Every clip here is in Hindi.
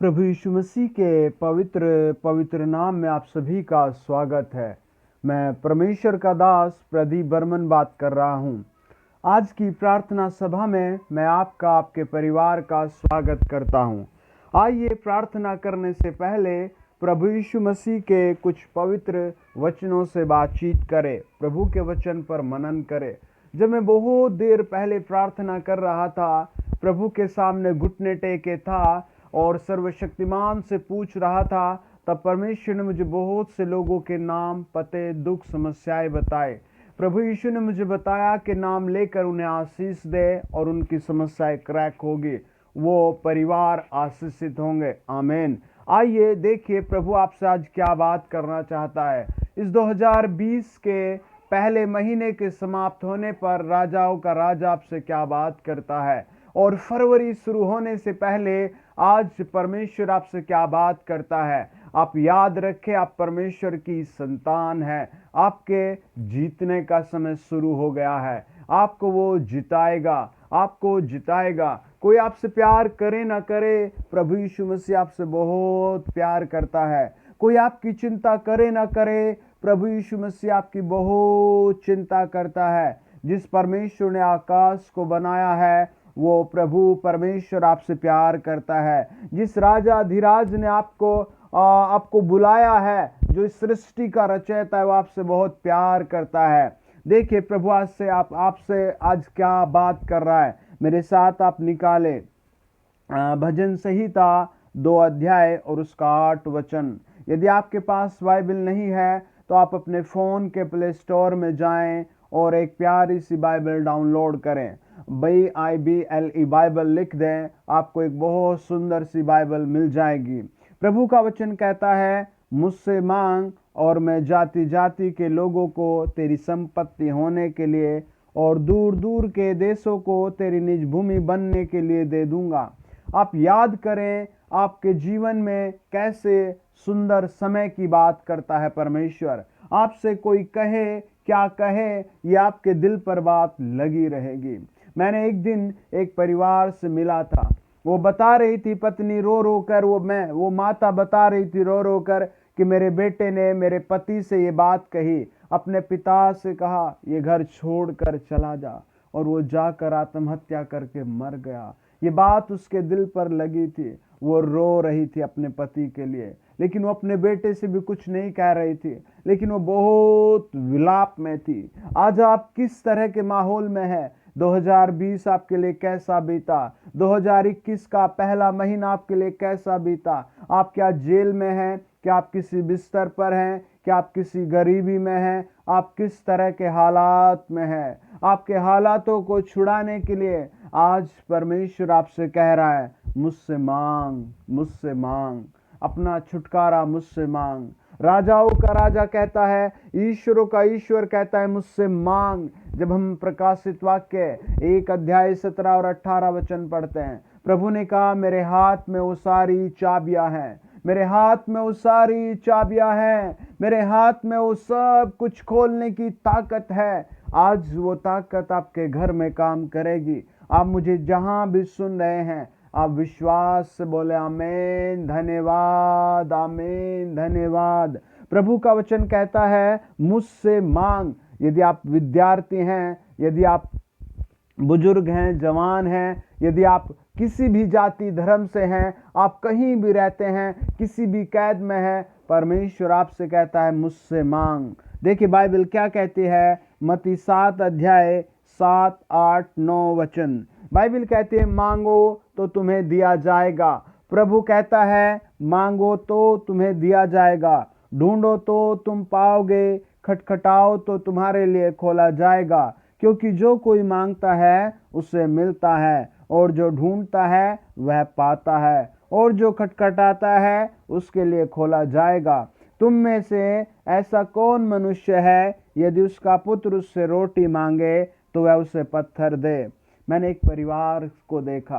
प्रभु यीशु मसीह के पवित्र पवित्र नाम में आप सभी का स्वागत है। मैं परमेश्वर का दास प्रदीप बर्मन बात कर रहा हूँ। आज की प्रार्थना सभा में मैं आपका आपके परिवार का स्वागत करता हूँ। आइए प्रार्थना करने से पहले प्रभु यीशु मसीह के कुछ पवित्र वचनों से बातचीत करें, प्रभु के वचन पर मनन करें। जब मैं बहुत देर पहले प्रार्थना कर रहा था, प्रभु के सामने घुटने टेके था और सर्वशक्तिमान से पूछ रहा था, तब परमेश्वर ने मुझे बहुत से लोगों के नाम, पते, दुख, समस्याएं बताए। प्रभु यीशु ने मुझे बताया कि नाम लेकर उन्हें आशीष दे और उनकी समस्याएं क्रैक होगी, वो परिवार आशीषित होंगे। आमीन। आइए देखिए प्रभु आपसे आज क्या बात करना चाहता है। इस 2020 के पहले महीने के समाप्त होने पर राजाओं का राजा आपसे क्या बात करता है, और फरवरी शुरू होने से पहले आज परमेश्वर आपसे क्या बात करता है। आप याद रखें, आप परमेश्वर की संतान है। आपके जीतने का समय शुरू हो गया है। आपको वो जिताएगा, आपको जिताएगा। कोई आपसे प्यार करे ना करे, प्रभु यीशु मसीह आपसे बहुत प्यार करता है। कोई आपकी चिंता करे ना करे, प्रभु यीशु मसीह आपकी बहुत चिंता करता है। जिस परमेश्वर ने आकाश को बनाया है, वो प्रभु परमेश्वर आपसे प्यार करता है। जिस राजा धीराज ने आपको बुलाया है, जो इस सृष्टि का रचयिता है, वो आपसे बहुत प्यार करता है। देखिए प्रभु आज से आपसे आज क्या बात कर रहा है। मेरे साथ आप निकाले भजन संहिता 2 अध्याय और उसका 8 वचन। यदि आपके पास बाइबल नहीं है तो आप अपने फ़ोन के प्ले स्टोर में जाएं और एक प्यारी सी बाइबल डाउनलोड करें। BIBLE बाइबल लिख दें, आपको एक बहुत सुंदर सी बाइबल मिल जाएगी। प्रभु का वचन कहता है, मुझसे मांग और मैं जाति जाति के लोगों को तेरी संपत्ति होने के लिए और दूर दूर के देशों को तेरी निज भूमि बनने के लिए दे दूंगा। आप याद करें, आपके जीवन में कैसे सुंदर समय की बात करता है परमेश्वर। आपसे कोई कहे क्या कहे, ये आपके दिल पर बात लगी रहेगी। मैंने एक दिन एक परिवार से मिला था। वो बता रही थी, पत्नी रो रो कर, वो माता बता रही थी रो रो कर कि मेरे बेटे ने मेरे पति से ये बात कही, अपने पिता से कहा ये घर छोड़कर चला जा, और वो जाकर आत्महत्या करके मर गया। ये बात उसके दिल पर लगी थी। वो रो रही थी अपने पति के लिए, लेकिन वो अपने बेटे से भी कुछ नहीं कह रही थी, लेकिन वो बहुत विलाप में थी। आज आप किस तरह के माहौल में है? 2020 आपके लिए कैसा बीता? 2021 का पहला महीना आपके लिए कैसा बीता? आप क्या जेल में हैं? क्या आप किसी बिस्तर पर हैं? क्या आप किसी गरीबी में हैं? आप किस तरह के हालात में हैं? आपके हालातों को छुड़ाने के लिए आज परमेश्वर आपसे कह रहा है, मुझसे मांग, मुझसे मांग, अपना छुटकारा मुझसे मांग। राजाओं का राजा कहता है, ईश्वरों का ईश्वर कहता है, मुझसे मांग। जब हम प्रकाशित वाक्य 1 अध्याय 17 और 18 वचन पढ़ते हैं, प्रभु ने कहा, मेरे हाथ में वो सारी चाबियां हैं, मेरे हाथ में वो सारी चाबियां हैं, मेरे हाथ में वो सब कुछ खोलने की ताकत है। आज वो ताकत आपके घर में काम करेगी। आप मुझे जहां भी सुन रहे हैं, आप विश्वास से बोले आमीन, धन्यवाद, आमीन, धन्यवाद। प्रभु का वचन कहता है, मुझसे मांग। यदि आप विद्यार्थी हैं, यदि आप बुजुर्ग हैं, जवान हैं, यदि आप किसी भी जाति धर्म से हैं, आप कहीं भी रहते हैं, किसी भी कैद में हैं, परमेश्वर आपसे कहता है, मुझसे मांग। देखिए बाइबल क्या कहती है, मत्ती 7 अध्याय 7, 8, 9 वचन। बाइबल कहती है, मांगो तो तुम्हें दिया जाएगा। प्रभु कहता है, मांगो तो तुम्हें दिया जाएगा, ढूंढो तो तुम पाओगे, खटखटाओ तो तुम्हारे लिए खोला जाएगा। क्योंकि जो कोई मांगता है उसे मिलता है, और जो ढूंढता है वह पाता है, और जो खटखटाता है उसके लिए खोला जाएगा। तुम में से ऐसा कौन मनुष्य है, यदि उसका पुत्र उससे रोटी मांगे तो वह उसे पत्थर दे? मैंने एक परिवार को देखा,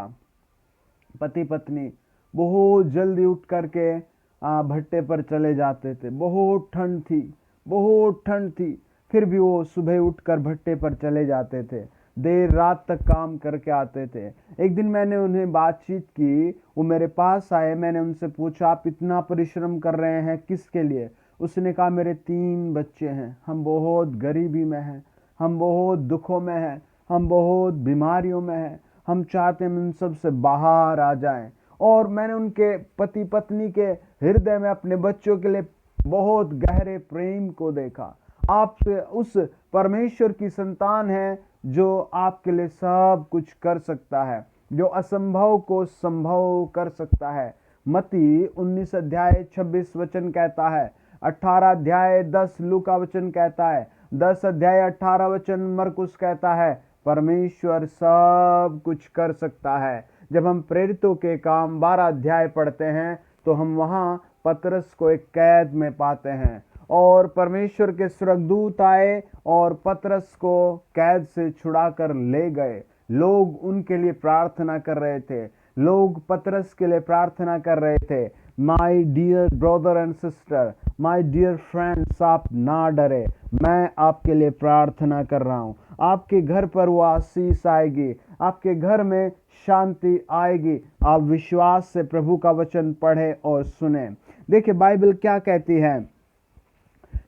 पति पत्नी बहुत जल्दी उठ करके भट्टे पर चले जाते थे। बहुत ठंड थी, बहुत ठंड थी, फिर भी वो सुबह उठकर भट्टे पर चले जाते थे। देर रात तक काम करके आते थे। एक दिन मैंने उन्हें बातचीत की, वो मेरे पास आए, मैंने उनसे पूछा आप इतना परिश्रम कर रहे हैं किसके लिए? उसने कहा मेरे 3 बच्चे हैं, हम बहुत गरीबी में हैं, हम बहुत दुखों में हैं, हम बहुत बीमारियों में हैं, हम चाहते हैं उन सब से बाहर आ जाएं। और मैंने उनके पति पत्नी के हृदय में अपने बच्चों के लिए बहुत गहरे प्रेम को देखा। आप उस परमेश्वर की संतान है जो आपके लिए सब कुछ कर सकता है, जो असंभव को संभव कर सकता है। मत्ती 19 अध्याय 26 वचन कहता है, 18 अध्याय 10 लूका वचन कहता है, 10 अध्याय 18 वचन मरकुस कहता है, परमेश्वर सब कुछ कर सकता है। जब हम प्रेरितों के काम 12 अध्याय पढ़ते हैं तो हम वहां पतरस को एक कैद में पाते हैं और परमेश्वर के स्वर्गदूत आए और पतरस को कैद से छुड़ा कर ले गए। लोग उनके लिए प्रार्थना कर रहे थे, लोग पतरस के लिए प्रार्थना कर रहे थे। My dear brother and sister, my dear friends, आप ना डरे, मैं आपके लिए प्रार्थना कर रहा हूँ। आपके घर पर वो आशीष आएगी, आपके घर में शांति आएगी। आप विश्वास से प्रभु का वचन पढ़े और सुने। देखिए बाइबल क्या कहती है,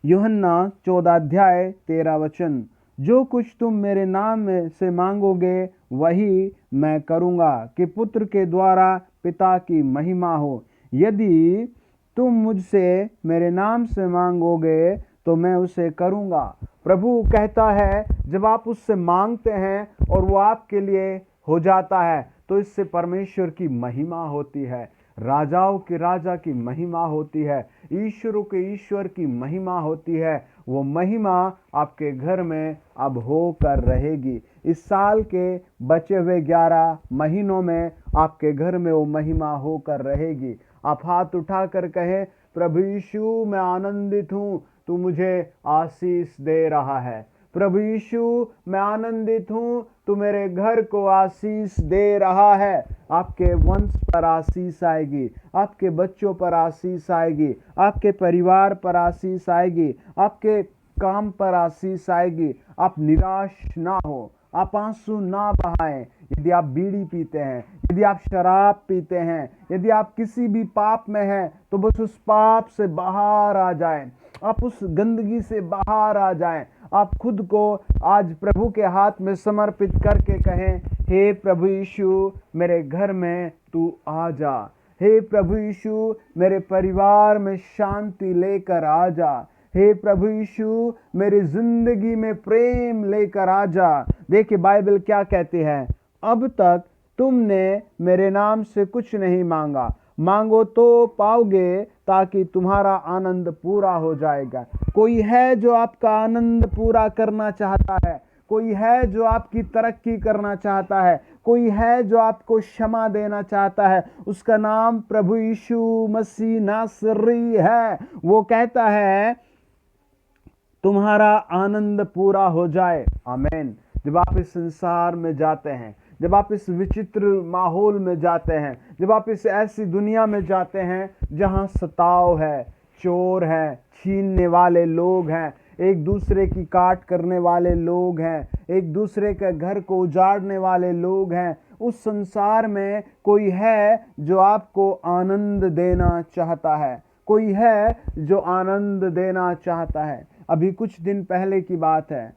यूहन्ना 14 अध्याय 13 वचन, जो कुछ तुम मेरे नाम में से मांगोगे वही मैं करूंगा कि पुत्र के द्वारा पिता की महिमा हो। यदि तुम मुझसे मेरे नाम से मांगोगे तो मैं उसे करूंगा। प्रभु कहता है जब आप उससे मांगते हैं और वो आपके लिए हो जाता है तो इससे परमेश्वर की महिमा होती है, राजाओं के राजा की महिमा होती है, ईश्वरों के ईश्वर की महिमा होती है। वो महिमा आपके घर में अब होकर रहेगी। इस साल के बचे हुए 11 महीनों में आपके घर में वो महिमा होकर रहेगी। आप हाथ उठाकर कहें, प्रभु यीशु मैं आनंदित हूँ, तू मुझे आशीष दे रहा है। प्रभु यीशु मैं आनंदित हूँ, तू मेरे घर को आशीष दे रहा है। आपके वंश पर आशीष आएगी, आपके बच्चों पर आशीष आएगी, आपके परिवार पर आशीष आएगी, आपके काम पर आशीष आएगी। आप निराश ना हो, आप आंसू ना बहाएं। यदि आप बीड़ी पीते हैं, यदि आप शराब पीते हैं, यदि आप किसी भी पाप में हैं तो बस उस पाप से बाहर आ जाएं, आप उस गंदगी से बाहर आ जाएं। आप खुद को आज प्रभु के हाथ में समर्पित करके कहें, हे प्रभु यीशु मेरे घर में तू आ जा, हे प्रभु यीशु मेरे परिवार में शांति लेकर आ जा, हे प्रभु यीशु मेरी जिंदगी में प्रेम लेकर आ जा। देखिए बाइबल क्या कहती है, अब तक तुमने मेरे नाम से कुछ नहीं मांगा, मांगो तो पाओगे ताकि तुम्हारा आनंद पूरा हो जाएगा। कोई है जो आपका आनंद पूरा करना चाहता है, कोई है जो आपकी तरक्की करना चाहता है, कोई है जो आपको क्षमा देना चाहता है। उसका नाम प्रभु यीशु मसीह नासरी है। वो कहता है तुम्हारा आनंद पूरा हो जाए। आमीन। जब आप इस संसार में जाते हैं, जब आप इस विचित्र माहौल में जाते हैं, जब आप इस ऐसी दुनिया में जाते हैं जहां सताव है, चोर है, छीनने वाले लोग हैं, एक दूसरे की काट करने वाले लोग हैं, एक दूसरे के घर को उजाड़ने वाले लोग हैं, उस संसार में कोई है जो आपको आनंद देना चाहता है, कोई है जो आनंद देना चाहता है। अभी कुछ दिन पहले की बात है,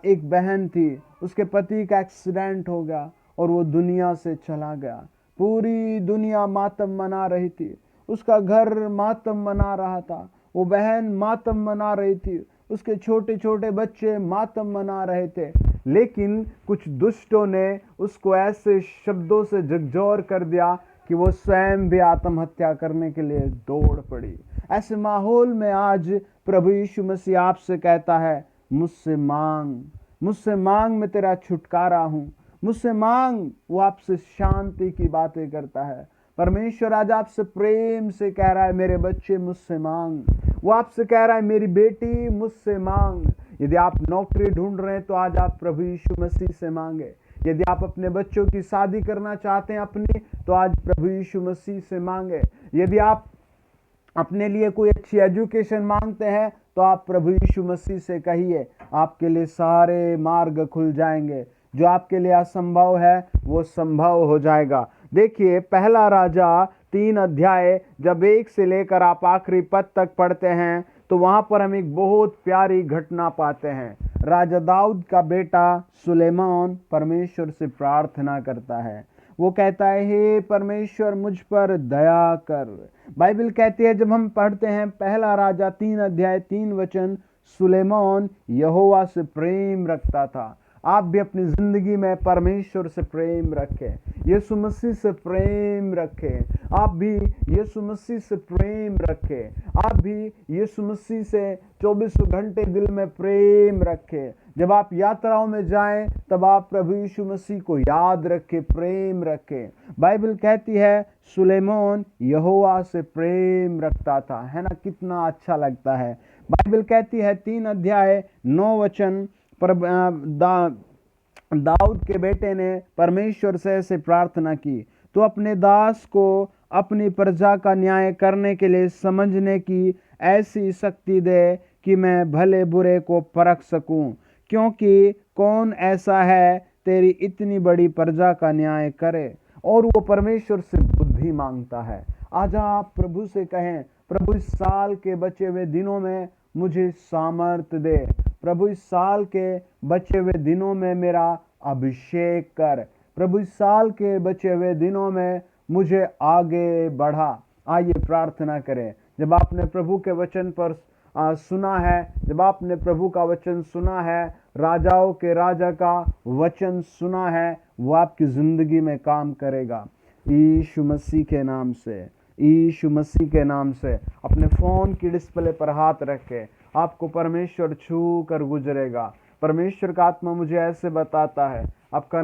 एक बहन थी, उसके पति का एक्सीडेंट हो गया और वो दुनिया से चला गया। पूरी दुनिया मातम मना रही थी, उसका घर मातम मना रहा था, वो बहन मातम मना रही थी, उसके छोटे छोटे बच्चे मातम मना रहे थे। लेकिन कुछ दुष्टों ने उसको ऐसे शब्दों से झकझोर कर दिया कि वो स्वयं भी आत्महत्या करने के लिए दौड़ पड़ी। ऐसे माहौल में आज प्रभु यीशु मसीह आपसे कहता है, मुझसे मांग, मुझसे मांग, मैं तेरा छुटकारा हूँ, मुझसे मांग। वो आपसे शांति की बातें करता है। परमेश्वर आज आपसे प्रेम से कह रहा है, मेरे बच्चे मुझसे मांग। वो आपसे कह रहा है, मेरी बेटी मुझसे मांग। यदि आप नौकरी ढूंढ रहे हैं तो आज आप प्रभु यीशु मसीह से मांगे। यदि आप अपने बच्चों की शादी करना चाहते हैं अपनी, तो आज प्रभु यीशु मसीह से मांगे। यदि आप अपने लिए कोई अच्छी एजुकेशन मांगते हैं तो आप प्रभु यीशु मसीह से कहिए, आपके लिए सारे मार्ग खुल जाएंगे। जो आपके लिए असंभव है वो संभव हो जाएगा। देखिए पहला राजा 3 अध्याय जब 1 से लेकर आप आखिरी पद तक पढ़ते हैं तो वहां पर हम एक बहुत प्यारी घटना पाते हैं। राजा दाऊद का बेटा सुलेमान परमेश्वर से प्रार्थना करता है। वो कहता है, हे परमेश्वर मुझ पर दया कर। बाइबल कहती है, जब हम पढ़ते हैं पहला राजा 3 अध्याय 3 वचन, सुलेमान यहोवा से प्रेम रखता था। आप भी अपनी जिंदगी में परमेश्वर से प्रेम रखें, यीशु मसीह से प्रेम रखें। आप भी यीशु मसीह से प्रेम रखें। आप भी यीशु मसीह से 24 घंटे दिल में प्रेम रखें। जब आप यात्राओं में जाएं तब आप प्रभु यीशु मसीह को याद रखें, प्रेम रखें। बाइबल कहती है सुलेमान यहोवा से प्रेम रखता था, है ना? कितना अच्छा लगता है। बाइबल कहती है 3 अध्याय 9 वचन पर दाऊद के बेटे ने परमेश्वर से ऐसे प्रार्थना की, तो अपने दास को अपनी प्रजा का न्याय करने के लिए समझने की ऐसी शक्ति दे कि मैं भले बुरे को परख सकूं, क्योंकि कौन ऐसा है तेरी इतनी बड़ी प्रजा का न्याय करे। और वो परमेश्वर से बुद्धि मांगता है। आज आप प्रभु से कहें, प्रभु इस साल के बचे हुए दिनों में मुझे सामर्थ्य दे। प्रभु इस साल के बचे हुए दिनों में मेरा अभिषेक कर। प्रभु इस साल के बचे हुए दिनों में मुझे आगे बढ़ा। आइए प्रार्थना करें। जब आपने प्रभु के वचन पर सुना है, जब आपने प्रभु का वचन सुना है, राजाओं के राजा का वचन सुना है, वो आपकी जिंदगी में काम करेगा। यीशु मसीह के नाम से, यीशु मसीह के नाम से अपने फोन की डिस्प्ले पर हाथ रखें। आपको परमेश्वर छू कर गुजरेगा। परमेश्वर का आत्मा मुझे ऐसे बताता है, आपका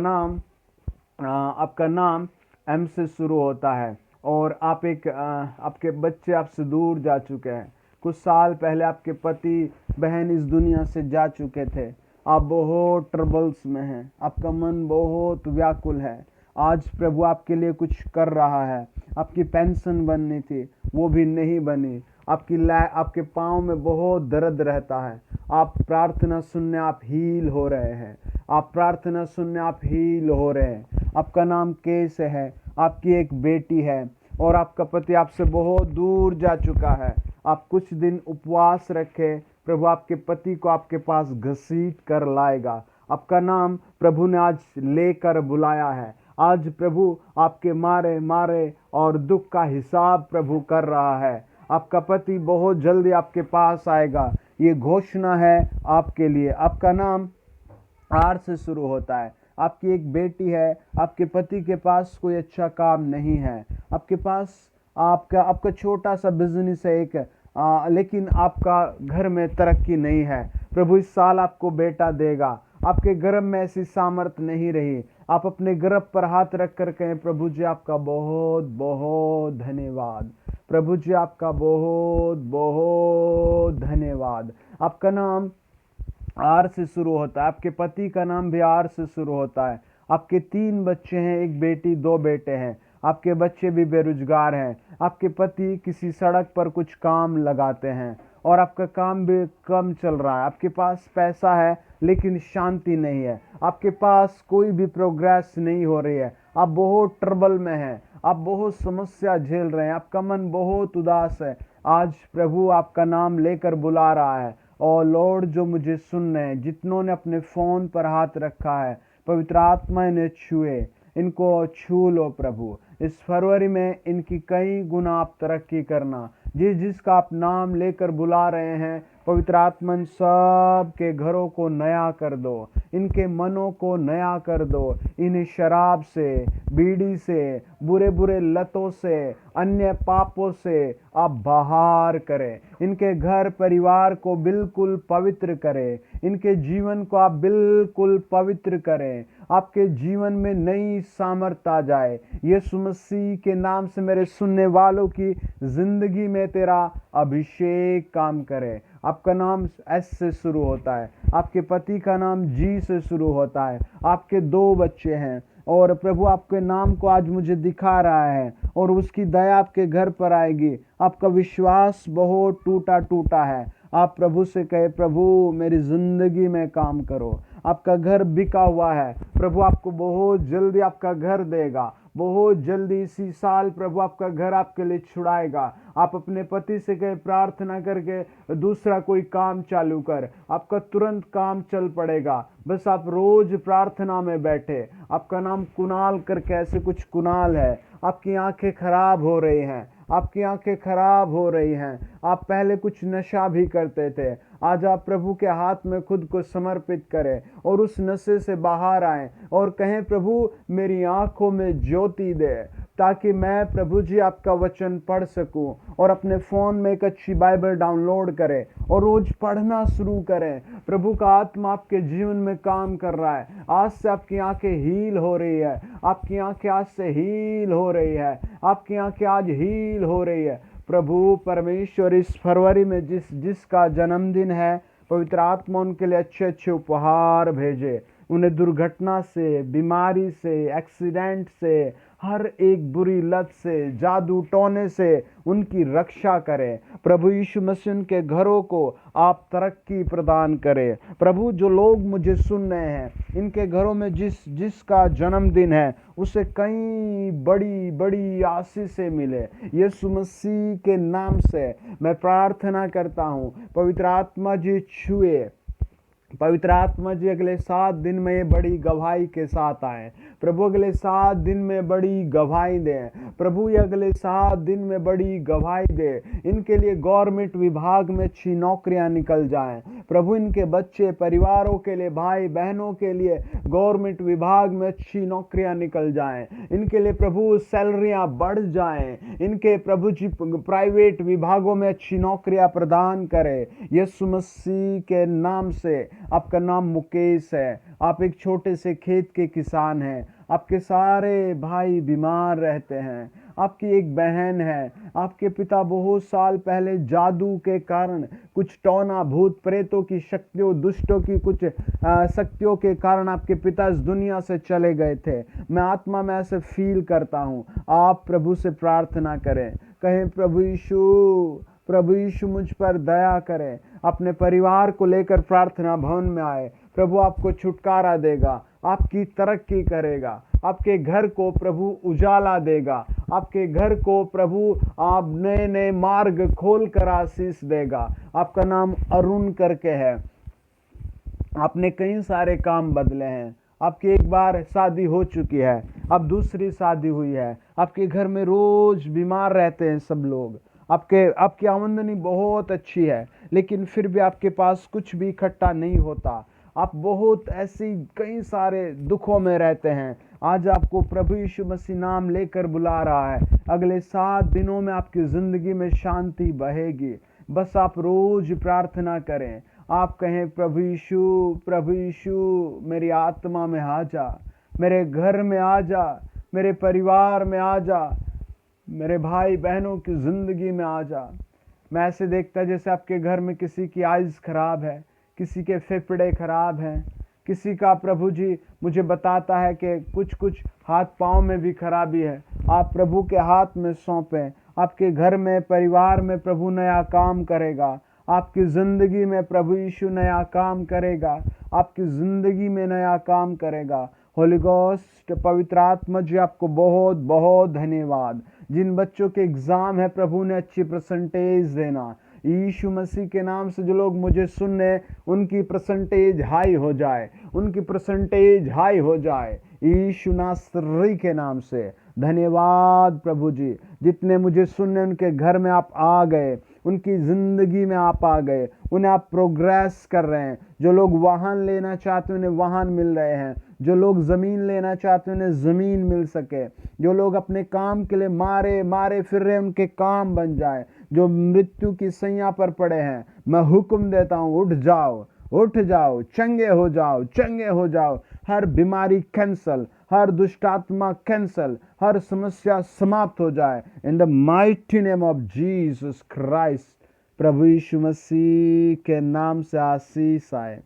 नाम एम से शुरू होता है और आपके बच्चे आपसे दूर जा चुके हैं। कुछ साल पहले आपके पति बहन इस दुनिया से जा चुके थे। आप बहुत ट्रबल्स में हैं, आपका मन बहुत व्याकुल है। आज प्रभु आपके लिए कुछ कर रहा है। आपकी पेंशन बननी थी, वो भी नहीं बनी। आपके पाँव में बहुत दर्द रहता है। आप प्रार्थना सुनने आप हील हो रहे हैं। आप प्रार्थना सुनने आप हील हो रहे हैं। आपका नाम केस है, आपकी एक बेटी है और आपका पति आपसे बहुत दूर जा चुका है। आप कुछ दिन उपवास रखें, प्रभु आपके पति को आपके पास घसीट कर लाएगा। आपका नाम प्रभु ने आज लेकर बुलाया है। आज प्रभु आपके मारे और दुख का हिसाब प्रभु कर रहा है। आपका पति बहुत जल्दी आपके पास आएगा। ये घोषणा है आपके लिए। आपका नाम आर से शुरू होता है। आपकी एक बेटी है, आपके पति के पास कोई अच्छा काम नहीं है। आपके पास आपका छोटा सा बिजनेस है लेकिन आपका घर में तरक्की नहीं है। प्रभु इस साल आपको बेटा देगा। आपके गर्भ में ऐसी सामर्थ्य नहीं रही। आप अपने गर्भ पर हाथ रख कर कहें, प्रभु जी आपका बहुत बहुत धन्यवाद। प्रभु जी आपका बहुत बहुत धन्यवाद। आपका नाम आर से शुरू होता है। आपके पति का नाम भी आर से शुरू होता है। आपके 3 बच्चे हैं, एक बेटी 2 बेटे हैं। आपके बच्चे भी बेरोजगार हैं। आपके पति किसी सड़क पर कुछ काम लगाते हैं और आपका काम भी कम चल रहा है। आपके पास पैसा है लेकिन शांति नहीं है। आपके पास कोई भी प्रोग्रेस नहीं हो रही है। आप बहुत ट्रबल में हैं। आप बहुत समस्या झेल रहे हैं। आपका मन बहुत उदास है। आज प्रभु आपका नाम लेकर बुला रहा है। और लॉर्ड, जो मुझे सुन रहे हैं, जितनों ने अपने फोन पर हाथ रखा है, पवित्र आत्मा इन्हें छुए, इनको छू लो प्रभु। इस फरवरी में इनकी कई गुना आप तरक्की करना। जिसका आप नाम लेकर बुला रहे हैं, पवित्र आत्मा सब के घरों को नया कर दो, इनके मनों को नया कर दो। इन्हें शराब से, बीड़ी से, बुरे बुरे लतों से, अन्य पापों से आप बाहर करें। इनके घर परिवार को बिल्कुल पवित्र करें। इनके जीवन को आप बिल्कुल पवित्र करें। आपके जीवन में नई सामर्थ आ जाए। यीशु मसीह के नाम से मेरे सुनने वालों की जिंदगी में तेरा अभिषेक काम करे। आपका नाम एस से शुरू होता है। आपके पति का नाम जी से शुरू होता है। आपके 2 बच्चे हैं और प्रभु आपके नाम को आज मुझे दिखा रहा है और उसकी दया आपके घर पर आएगी। आपका विश्वास बहुत टूटा है। आप प्रभु से कहे, प्रभु मेरी जिंदगी में काम करो। आपका घर बिका हुआ है, प्रभु आपको बहुत जल्दी आपका घर देगा। बहुत जल्दी इसी साल प्रभु आपका घर आपके लिए छुड़ाएगा। आप अपने पति से कहे प्रार्थना करके दूसरा कोई काम चालू कर, आपका तुरंत काम चल पड़ेगा। बस आप रोज प्रार्थना में बैठे। आपका नाम कुणाल करके ऐसे कुछ कुणाल है, आपकी आंखें खराब हो रही हैं, आपकी आंखें खराब हो रही हैं। आप पहले कुछ नशा भी करते थे, आज आप प्रभु के हाथ में खुद को समर्पित करें और उस नशे से बाहर आए और कहें प्रभु मेरी आंखों में ज्योति दे, ताकि मैं प्रभु जी आपका वचन पढ़ सकूं और अपने फोन में एक अच्छी बाइबल डाउनलोड करें और रोज पढ़ना शुरू करें। प्रभु का आत्मा आपके जीवन में काम कर रहा है। आज से आपकी आंखें हील हो रही है, आपकी आंखें आज से हील हो रही है, आपकी आंखें आज हील हो रही है। प्रभु परमेश्वर इस फरवरी में जिसका जन्मदिन है, पवित्र आत्मा उनके लिए अच्छे अच्छे उपहार भेजे। उन्हें दुर्घटना से, बीमारी से, एक्सीडेंट से, हर एक बुरी लत से, जादू टोने से उनकी रक्षा करें। प्रभु यीशु मसीह उनके घरों को आप तरक्की प्रदान करें। प्रभु जो लोग मुझे सुन रहे हैं, इनके घरों में जिसका जन्मदिन है उसे कई बड़ी बड़ी आशीषें मिले। यीशु मसीह के नाम से मैं प्रार्थना करता हूँ, पवित्र आत्मा जी छुए। पवित्र आत्मा जी अगले 7 दिन में बड़ी गवाही के साथ आए। प्रभु अगले 7 दिन में बड़ी गवाही दें। प्रभु ये अगले 7 दिन में बड़ी गवाही दे। इनके लिए गवर्नमेंट विभाग में अच्छी नौकरियां निकल जाएं। प्रभु इनके बच्चे परिवारों के लिए, भाई बहनों के लिए गवर्नमेंट विभाग में अच्छी नौकरियां निकल जाएं। इनके लिए प्रभु सैलरियां बढ़ जाएं। इनके प्रभु जी प्राइवेट विभागों में अच्छी नौकरियां प्रदान करें। यीशु मसीह के नाम से। आपका नाम मुकेश है, आप एक छोटे से खेत के किसान हैं। आपके सारे भाई बीमार रहते हैं। आपकी एक बहन है, आपके पिता बहुत साल पहले जादू के कारण, कुछ टोना भूत प्रेतों की शक्तियों, दुष्टों की कुछ शक्तियों के कारण आपके पिता इस दुनिया से चले गए थे। मैं आत्मा में ऐसे फील करता हूँ। आप प्रभु से प्रार्थना करें, कहें प्रभु यीशु मुझ पर दया करें। अपने परिवार को लेकर प्रार्थना भवन में आए। प्रभु आपको छुटकारा देगा, आपकी तरक्की करेगा, आपके घर को प्रभु उजाला देगा, आपके घर को प्रभु आप नए नए मार्ग खोल कर आशीष देगा। आपका नाम अरुण करके है। आपने कई सारे काम बदले हैं। आपकी एक बार शादी हो चुकी है, अब दूसरी शादी हुई है। आपके घर में रोज बीमार रहते हैं सब लोग। आपकी आमदनी बहुत अच्छी है, लेकिन फिर भी आपके पास कुछ भी इकट्ठा नहीं होता। आप बहुत ऐसी कई सारे दुखों में रहते हैं। आज आपको प्रभु यीशु मसीह नाम लेकर बुला रहा है। अगले 7 दिनों में आपकी जिंदगी में शांति बहेगी। बस आप रोज प्रार्थना करें। आप कहें प्रभु यीशु मेरी आत्मा में आ जा, मेरे घर में आ जा, मेरे परिवार में आ जा, मेरे भाई बहनों की जिंदगी में आ जा। मैं ऐसे देखता जैसे आपके घर में किसी की आइज खराब है, किसी के फेफड़े खराब हैं, किसी का प्रभु जी मुझे बताता है कि कुछ हाथ पांव में भी खराबी है। आप प्रभु के हाथ में सौंपें। आपके घर में, परिवार में प्रभु नया काम करेगा। आपकी जिंदगी में प्रभु यीशु नया काम करेगा। आपकी जिंदगी में नया काम करेगा। होली गोस्ट, पवित्र आत्मा जी आपको बहुत बहुत धन्यवाद। जिन बच्चों के एग्जाम है प्रभु ने अच्छी परसेंटेज देना। यीशु मसीह के नाम से जो लोग मुझे सुनने, उनकी परसेंटेज हाई हो जाए, उनकी परसेंटेज हाई हो जाए यीशु नासरी के नाम से। धन्यवाद प्रभु जी। जितने मुझे सुनने उनके घर में आप आ गए, उनकी जिंदगी में आप आ गए, उन्हें आप प्रोग्रेस कर रहे हैं। जो लोग वाहन लेना चाहते हैं उन्हें वाहन मिल रहे हैं। जो लोग जमीन लेना चाहते हैं उन्हें जमीन मिल सके। जो लोग अपने काम के लिए मारे फिर रहे उनके काम बन जाए। जो मृत्यु की सैया पर पड़े हैं, मैं हुक्म देता हूँ उठ जाओ, उठ जाओ, चंगे हो जाओ, चंगे हो जाओ। हर बीमारी कैंसल, हर दुष्टात्मा कैंसल, हर समस्या समाप्त हो जाए in the mighty name of Jesus Christ. प्रभु यीशु मसीह के नाम से आशीष आए।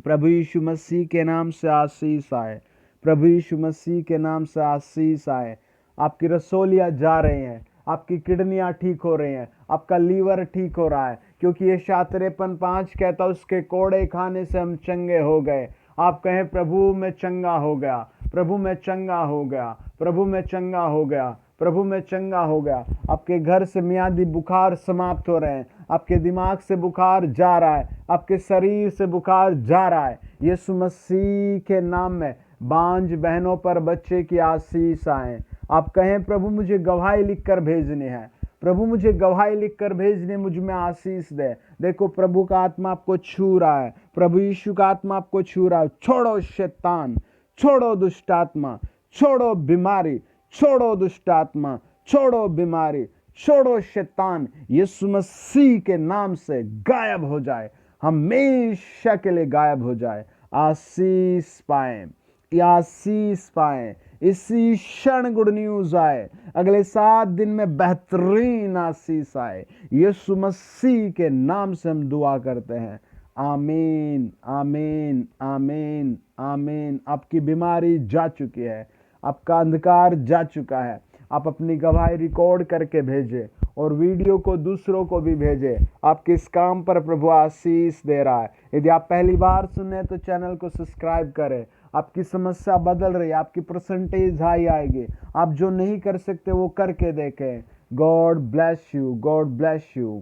प्रभु यीशु मसीह के नाम से आशीष आए। प्रभु यीशु मसीह के नाम से आशीष आए। आपकी रसोलियाँ जा रही हैं, आपकी किडनियाँ ठीक हो रही हैं, आपका लीवर ठीक हो रहा है। क्योंकि ये 53:5 कहता उसके कोड़े खाने से हम चंगे हो गए। आप कहें प्रभु मैं चंगा हो गया, प्रभु मैं चंगा हो गया, प्रभु मैं चंगा हो गया, प्रभु मैं चंगा हो गया। आपके घर से मियादी बुखार समाप्त हो रहे हैं, आपके दिमाग से बुखार जा रहा है, आपके शरीर से बुखार जा रहा है। यीशु मसीह के नाम में बांझ बहनों पर बच्चे की आशीष आए। आप कहें प्रभु मुझे गवाही लिखकर भेजनी है, प्रभु मुझे गवाही लिखकर भेजने, मुझ में आशीष दे। देखो प्रभु का आत्मा आपको छू रहा है, प्रभु यीशु का आत्मा आपको छू रहा है। छोड़ो शैतान, छोड़ो दुष्ट आत्मा, छोड़ो बीमारी, छोड़ो दुष्ट आत्मा, छोड़ो बीमारी, छोड़ो शैतान। यीशु मसीह के नाम से गायब हो जाए, हमेशा के लिए गायब हो जाए। आशीष पाएं, आशीष पाएं। इसी क्षण गुड न्यूज आए, अगले 7 दिन में बेहतरीन आशीष आए। यीशु मसीह के नाम से हम दुआ करते हैं। आमीन, आमीन, आमीन, आमीन। आपकी बीमारी जा चुकी है, आपका अंधकार जा चुका है। आप अपनी गवाही रिकॉर्ड करके भेजें और वीडियो को दूसरों को भी भेजें। आपके इस काम पर प्रभु आशीष दे रहा है। यदि आप पहली बार सुने तो चैनल को सब्सक्राइब करें। आपकी समस्या बदल रही है, आपकी परसेंटेज हाई आएगी। आप जो नहीं कर सकते वो करके देखें। God bless you, God bless you.